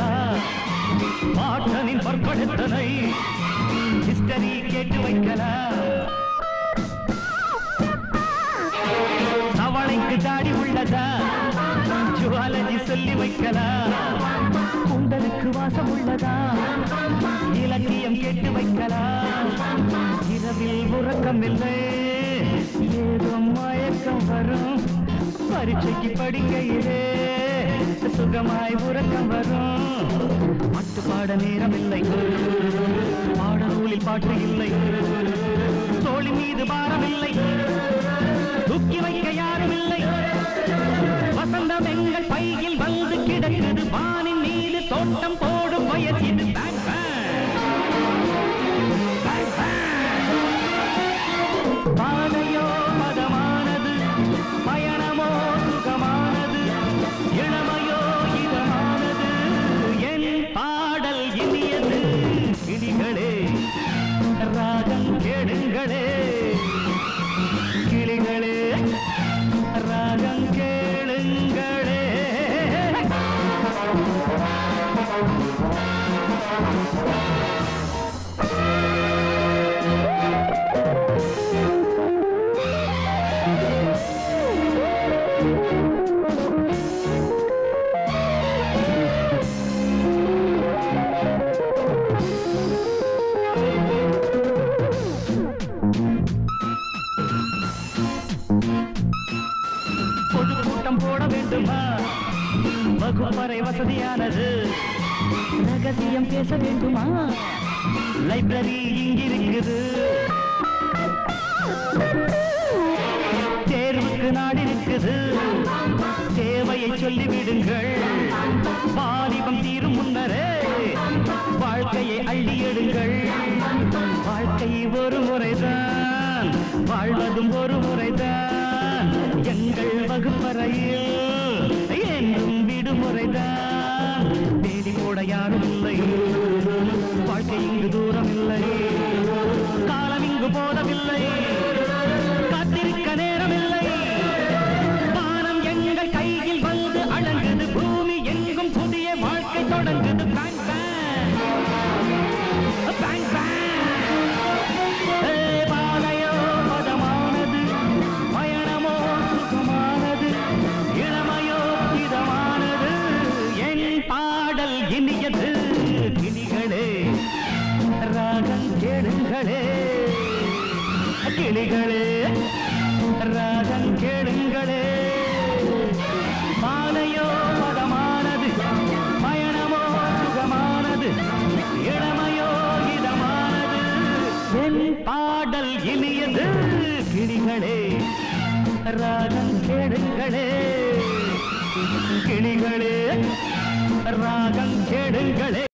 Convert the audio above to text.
வைக்கலாம் பாட்டனின் பற்படுத்தனை ஹிஸ்டரி கேட்டு வைக்கலாம் தவளைக்கு தாடி உள்ளதா ஜுவாலஜி சொல்லி வைக்கலாம் கூந்தலுக்கு வாசம் உள்ளதா இலக்கியம் கேட்டு வைக்கலாம் இரவில் உறக்கம் இல்லை ஏதோ மயக்கம் வரும் பரீட்சைக்கு படிக்கையிலே சுகமாய் உறக்கம் வரும் மட்டு பாட நேரம் இல்லை பாடநூலில் பாட்டு இல்லை தோழி மீது பாரம் இல்லை தூக்கி வைக்க யாரும் இல்லை வசந்தம் எங்கள் பையில் வந்து கிடக்குது வானின் மீது தோட்டம் போடும் வயசு இது பாதையோ மதமானது பயணமோ சுகமானது இளமையோ இதமானது என் பாடல் இனியது கிளிகளே ராகம் கேளுங்களே கிளிகளே ராகம் கேளுங்களே பொதுக்கூட்டம் போட வேண்டுமா வகுப்பறை வசதியானது ரகசியம் பேச வேண்டுமா லைப்ரரி இங்கிருக்குது தேர்வுக்கு நாடு இருக்குது தேவையை சொல்லிவிடுங்கள் வாலிபம் தீரும் முன்னரே வாழ்க்கையை அள்ளி எடுங்கள் வாழ்க்கை ஒரு முறைதான் வாழ்வதும் ஒரு முறைதான் எங்கள் வகுப்பறையில் என்றும் விடுமுறைதான் தேடி கூட யாரும் இல்லை வாழ்க்கை இங்கு தூரம் இல்லை காலம் இங்கு போதவில்லை காத்திருக்க நேரம் இல்லை வானம் எங்கள் கையில் வந்து அடங்குது பூமி எங்கும் புதிய வாழ்க்கை தொடங்குது பேங் பேங் பாதையோ மதமானது பயணமோ சுகமானது இளமையோ இதமானது என் பாடல் இனியது கிளிகளே ராகம் கேளுங்களே கிளிகளே ராகம் கேளுங்களே பாதையோ மதமானது பயணமோ சுகமானது இளமையோ இதமானது என் பாடல் இனியது கிளிகளே ராகம் கேளுங்களே கிளிகளே ராகம் கேளுங்களே